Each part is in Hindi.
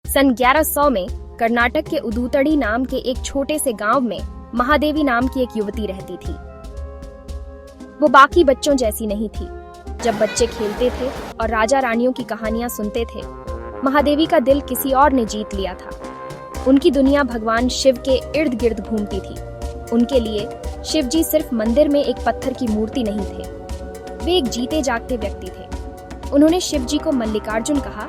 सन 1100 में कर्नाटक के उदूतड़ी नाम के एक छोटे से गांव में महादेवी नाम की एक युवती रहती थी। वो बाकी बच्चों जैसी नहीं थी। जब बच्चे खेलते थे और राजा रानियों की कहानियां सुनते थे, महादेवी का दिल किसी और ने जीत लिया था। उनकी दुनिया भगवान शिव के इर्द गिर्द घूमती थी। उनके लिए शिव जी सिर्फ मंदिर में एक पत्थर की मूर्ति नहीं थे, वे एक जीते जागते व्यक्ति थे। उन्होंने शिव जी को मल्लिकार्जुन कहा,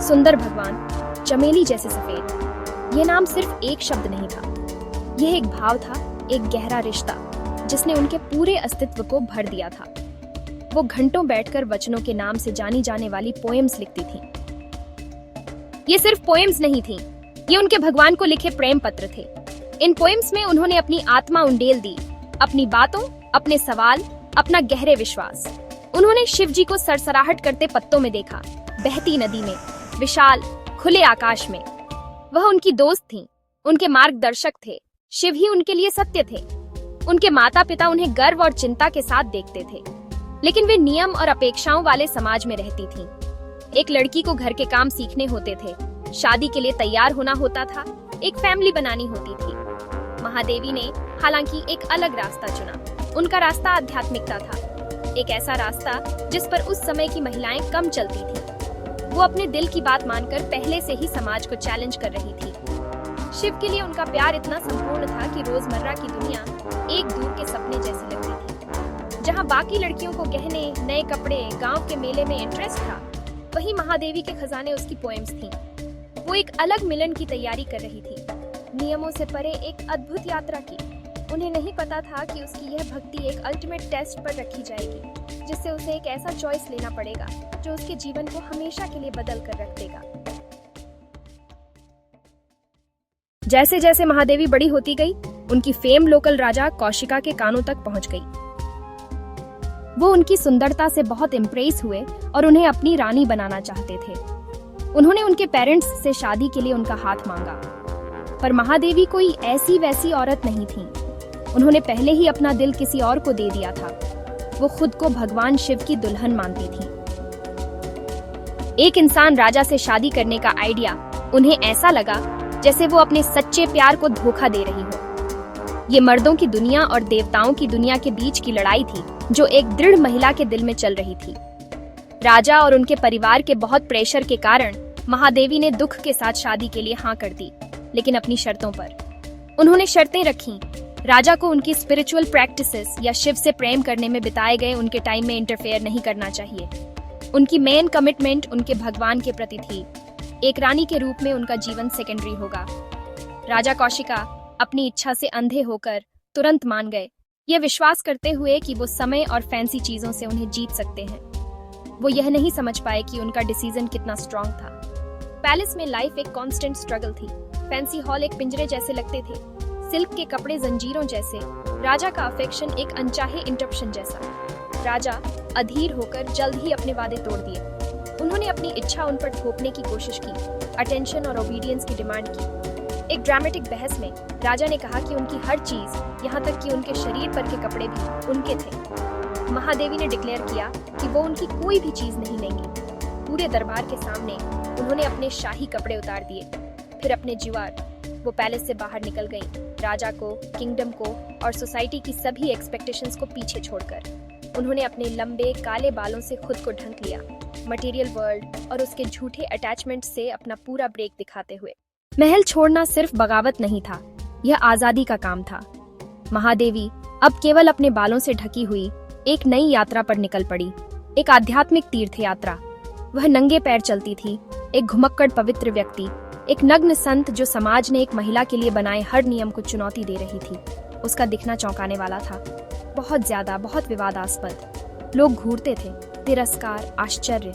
सुंदर भगवान, चमेली जैसे सफेद। यह नाम सिर्फ एक शब्द नहीं था, यह एक भाव था, एक गहरा रिश्ता जिसने उनके पूरे अस्तित्व को भर दिया था। वो घंटों बैठकर वचनों के नाम से जानी जाने वाली पोएम्स लिखती थीं। ये सिर्फ पोएम्स नहीं थीं, ये उनके भगवान को लिखे प्रेम पत्र थे। इन पोएम्स में उन्होंने अपनी आत्मा उंडेल दी, अपनी बातों, अपने सवाल, अपना गहरे विश्वास। उन्होंने शिव जी को सरसराहट करते पत्तों में देखा, बहती नदी में, विशाल खुले आकाश में। वह उनकी दोस्त थीं, उनके मार्गदर्शक थे। शिव ही उनके लिए सत्य थे। उनके माता पिता उन्हें गर्व और चिंता के साथ देखते थे, लेकिन वे नियम और अपेक्षाओं वाले समाज में रहती थीं। एक लड़की को घर के काम सीखने होते थे, शादी के लिए तैयार होना होता था, एक फैमिली बनानी होती थी। महादेवी ने हालांकि एक अलग रास्ता चुना। उनका रास्ता आध्यात्मिकता था, एक ऐसा रास्ता जिस पर उस समय की महिलाएं कम चलती थीं। वो अपने दिल की बात मानकर पहले से ही समाज को चैलेंज कर रही थी। शिव के लिए उनका प्यार इतना संपूर्ण था कि रोजमर्रा की दुनिया एक दूर के सपने जैसी लगती थी। जहाँ बाकी लड़कियों को गहने, नए कपड़े, गांव के मेले में इंटरेस्ट था, वहीं महादेवी के खजाने उसकी पोएम्स थीं। वो एक अलग मिलन की तैयारी कर रही थी, नियमों से परे एक अद्भुत यात्रा की। उन्हें नहीं पता था कि उसकी यह भक्ति एक अल्टीमेट टेस्ट पर रखी जाएगी, जिससे उसे एक ऐसा चॉइस लेना पड़ेगा जो उसके जीवन को हमेशा के लिए बदल कर रख देगा। जैसे जैसे महादेवी बड़ी होती गई, उनकी फेम लोकल राजा कौशिका के कानों तक पहुंच गई। वो उनकी सुंदरता से बहुत इम्प्रेस हुए और उन्हें अपनी रानी बनाना चाहते थे। उन्होंने उनके पेरेंट्स से शादी के लिए उनका हाथ मांगा, पर महादेवी कोई ऐसी वैसी औरत नहीं थी। उन्होंने पहले ही अपना दिल किसी और को दे दिया था। वो खुद को भगवान शिव की दुल्हन मानती थी। एक इंसान राजा से शादी करने का आइडिया उन्हें ऐसा लगा जैसे वो अपने सच्चे प्यार को धोखा दे रही हो। ये मर्दों की दुनिया और देवताओं की दुनिया के बीच की लड़ाई थी, जो एक दृढ़ महिला के दिल में चल रही थी। राजा और उनके परिवार के बहुत प्रेशर के कारण महादेवी ने दुख के साथ शादी के लिए हाँ कर दी, लेकिन अपनी शर्तों पर। उन्होंने शर्तें रखीं। राजा को उनकी स्पिरिचुअल प्रैक्टिसेस या शिव से प्रेम करने में बिताए गए उनके टाइम में इंटरफेयर नहीं करना चाहिए। उनकी मेन कमिटमेंट उनके भगवान के प्रति थी। एक रानी के रूप में उनका जीवन सेकेंडरी होगा। राजा कौशिका अपनी इच्छा से अंधे होकर तुरंत मान गए, यह विश्वास करते हुए कि वो समय और फैंसी चीजों से उन्हें जीत सकते हैं। वो यह नहीं समझ पाए कि उनका डिसीजन कितना स्ट्रॉन्ग था। पैलेस में लाइफ एक कांस्टेंट स्ट्रगल थी। फैंसी हॉल एक पिंजरे जैसे लगते थे, सिल्क के कपड़े जंजीरों जैसे, राजा का अफेक्शन एक अनचाहे इंटरप्शन जैसा। राजा अधीर होकर जल्द ही अपने वादे तोड़ दिए। उन्होंने अपनी इच्छा उन पर थोपने की कोशिश की, अटेंशन और ओबीडियंस की डिमांड की। एक ड्रामेटिक बहस में राजा ने कहा कि उनकी हर चीज, यहाँ तक कि उनके शरीर पर के कपड़े भी उनके थे। महादेवी ने डिक्लेयर किया कि वो उनकी कोई भी चीज नहीं लेंगी। पूरे दरबार के सामने उन्होंने अपने शाही कपड़े उतार दिए। फिर अपने जीवार वो पैलेस से बाहर निकल गईं, राजा को, किंगडम को और सोसाइटी की सभी एक्सपेक्टेशंस को पीछे छोड़कर। उन्होंने अपने लंबे काले बालों से खुद को ढक लिया, मटेरियल वर्ल्ड और उसके झूठे अटैचमेंट से अपना पूरा ब्रेक दिखाते हुए। महल छोड़ना सिर्फ बगावत नहीं था, यह आजादी का काम था। महादेवी अब केवल अपने बालों से ढकी हुई एक नई यात्रा पर निकल पड़ी, एक आध्यात्मिक तीर्थ यात्रा। वह नंगे पैर चलती थी, एक घुमक्कड़ पवित्र व्यक्ति, एक नग्न संत जो समाज ने एक महिला के लिए बनाए हर नियम को चुनौती दे रही थी। उसका दिखना चौंकाने वाला था, बहुत ज्यादा, बहुत विवादास्पद। लोग घूरते थे, तिरस्कार, आश्चर्य।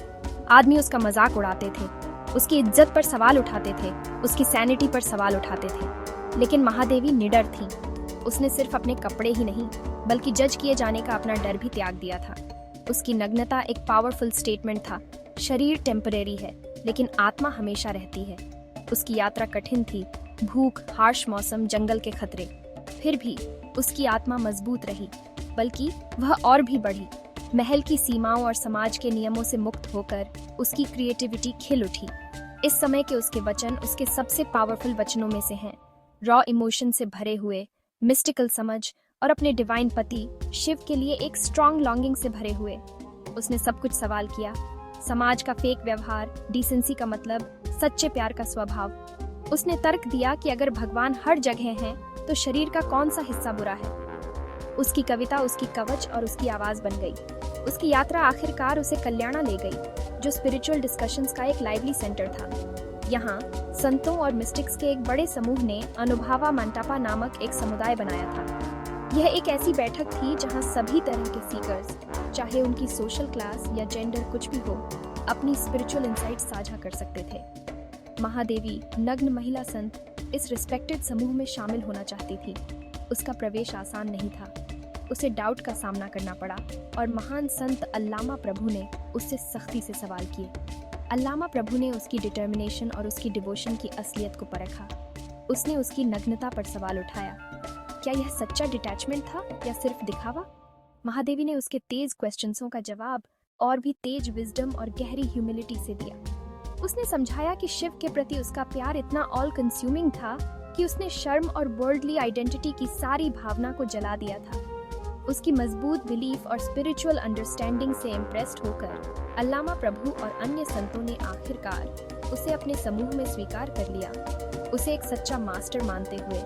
आदमी उसका मजाक उड़ाते थे, उसकी इज्जत पर सवाल उठाते थे, उसकी सैनिटी पर सवाल उठाते थे। लेकिन महादेवी निडर थी। उसने सिर्फ अपने कपड़े ही नहीं, बल्कि जज किए जाने का अपना डर भी त्याग दिया था। उसकी नग्नता एक पावरफुल स्टेटमेंट था। शरीर टेम्परेरी है, लेकिन आत्मा हमेशा रहती है। उसकी यात्रा कठिन थी, भूख, हार्श मौसम, जंगल के खतरे। फिर भी उसकी आत्मा मजबूत रही, बल्कि वह और भी बढ़ी। महल की सीमाओं और समाज के नियमों से मुक्त होकर उसकी क्रिएटिविटी खिल उठी। इस समय के उसके वचन उसके सबसे पावरफुल वचनों में से हैं, रॉ इमोशन से भरे हुए, मिस्टिकल समझ और अपने डिवाइन पति शिव के लिए एक स्ट्रॉन्ग लॉन्गिंग से भरे हुए। उसने सब कुछ सवाल किया, समाज का फेक व्यवहार, डिसेंसी का मतलब, सच्चे प्यार का स्वभाव। उसने तर्क दिया कि अगर भगवान हर जगह हैं, तो शरीर का कौन सा हिस्सा बुरा है। उसकी कविता उसकी कवच और उसकी आवाज बन गई। उसकी यात्रा आखिरकार उसे कल्याणा ले गई, जो स्पिरिचुअल डिस्कशंस का एक लाइवली सेंटर था। यहाँ संतों और मिस्टिक्स के एक बड़े समूह ने अनुभवा मंटापा नामक एक समुदाय बनाया था। यह एक ऐसी बैठक थी जहाँ सभी तरह के सीकर्स, चाहे उनकी सोशल क्लास या जेंडर कुछ भी हो, अपनी स्पिरिचुअल इंसाइट साझा कर सकते थे। महादेवी, नग्न महिला संत, इस रिस्पेक्टेड समूह में शामिल होना चाहती थी। उसका प्रवेश आसान नहीं था, उसे डाउट का सामना करना पड़ा और महान संत अल्लामा प्रभु ने उससे सख्ती से सवाल किए। अल्लामा प्रभु ने उसकी डिटर्मिनेशन और उसकी डिवोशन की असलियत को परखा। उसने उसकी नग्नता पर सवाल उठाया, क्या यह सच्चा डिटैचमेंट था या सिर्फ दिखावा? महादेवी ने उसके तेज क्वेश्चंसों का जवाब और भी तेज विजडम और गहरी ह्यूमिलिटी से दिया। उसने समझाया कि शिव के प्रति उसका प्यार इतना ऑल कंज्यूमिंग था कि उसने शर्म और वर्ल्डली आइडेंटिटी की सारी भावना को जला दिया था। उसकी मजबूत बिलीफ और स्पिरिचुअल अंडरस्टैंडिंग से इम्प्रेस्ड होकर अल्लामा प्रभु और अन्य संतों ने आखिरकार उसे अपने समूह में स्वीकार कर लिया। उसे एक सच्चा मास्टर मानते हुए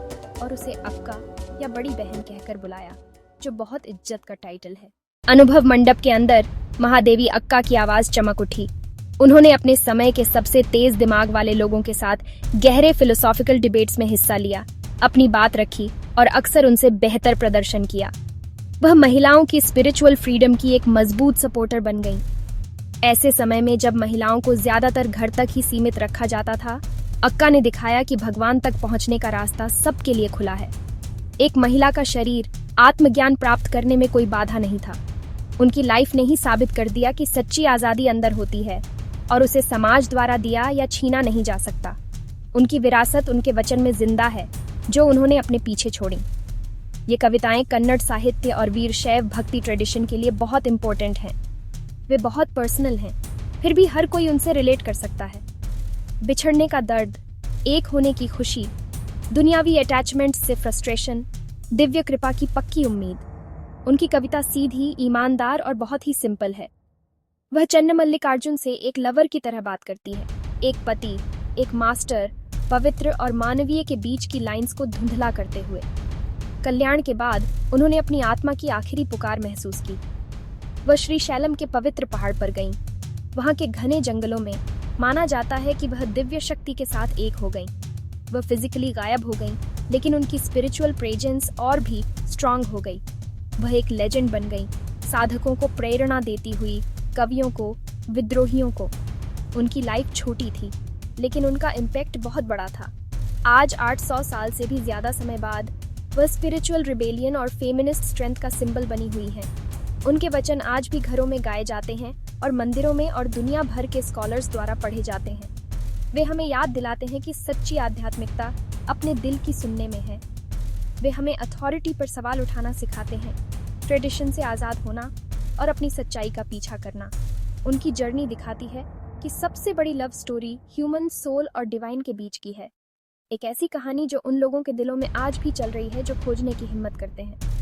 और उसे अक्का या बड़ी बहन कहकर बुलाया, जो बहुत इज्जत का टाइटल है। अनुभव मंडप के अंदर महादेवी अक्का की आवाज चमक उठी। उन्होंने अपने समय के सबसे तेज दिमाग वाले लोगों के साथ गहरे फिलोसॉफिकल डिबेट्स में हिस्सा लिया, अपनी बात रखी और अक्सर उनसे बेहतर प्रदर्शन किया। वह महिलाओं की स्पिरिचुअल फ्रीडम की एक मजबूत सपोर्टर बन गईं। ऐसे समय में जब महिलाओं को ज्यादातर घर तक ही सीमित रखा जाता था, अक्का ने दिखाया कि भगवान तक पहुंचने का रास्ता सबके लिए खुला है। एक महिला का शरीर आत्मज्ञान प्राप्त करने में कोई बाधा नहीं था। उनकी लाइफ ने ही साबित कर दिया कि सच्ची आजादी अंदर होती है और उसे समाज द्वारा दिया या छीना नहीं जा सकता। उनकी विरासत उनके वचन में जिंदा है, जो उन्होंने अपने पीछे छोड़ी। ये कविताएं कन्नड़ साहित्य और वीरशैव भक्ति ट्रेडिशन के लिए बहुत इंपॉर्टेंट हैं। वे बहुत पर्सनल हैं, फिर भी हर कोई उनसे रिलेट कर सकता है। बिछड़ने का दर्द, एक होने की खुशी, दुनियावी अटैचमेंट से फ्रस्ट्रेशन, दिव्य कृपा की पक्की उम्मीद। उनकी कविता सीधी, ईमानदार और बहुत ही सिंपल है। वह चन्नमल्लिकार्जुन से एक लवर की तरह बात करती है, एक पति, एक मास्टर, पवित्र और मानवीय के बीच की लाइंस को धुंधला करते हुए। कल्याण के बाद उन्होंने अपनी आत्मा की आखिरी पुकार महसूस की। वह श्री शैलम के पवित्र पहाड़ पर गईं। वहां के घने जंगलों में माना जाता है कि वह दिव्य शक्ति के साथ एक हो गईं। वह फिजिकली गायब हो गईं, लेकिन उनकी स्पिरिचुअल प्रेजेंस और भी स्ट्रांग हो गई। वह एक लेजेंड बन गईं, साधकों को प्रेरणा देती हुई, कवियों को, विद्रोहियों को। उनकी लाइफ छोटी थी, लेकिन उनका इम्पैक्ट बहुत बड़ा था। आज 800 साल से भी ज्यादा समय बाद वह स्पिरिचुअल रिबेलियन और फेमिनिस्ट स्ट्रेंथ का सिंबल बनी हुई हैं। उनके वचन आज भी घरों में गाए जाते हैं और मंदिरों में और दुनिया भर के स्कॉलर्स द्वारा पढ़े जाते हैं। वे हमें याद दिलाते हैं कि सच्ची आध्यात्मिकता अपने दिल की सुनने में है। वे हमें अथॉरिटी पर सवाल उठाना सिखाते हैं, ट्रेडिशन से आज़ाद होना और अपनी सच्चाई का पीछा करना। उनकी जर्नी दिखाती है कि सबसे बड़ी लव स्टोरी ह्यूमन सोल और डिवाइन के बीच की है। एक ऐसी कहानी जो उन लोगों के दिलों में आज भी चल रही है जो खोजने की हिम्मत करते हैं।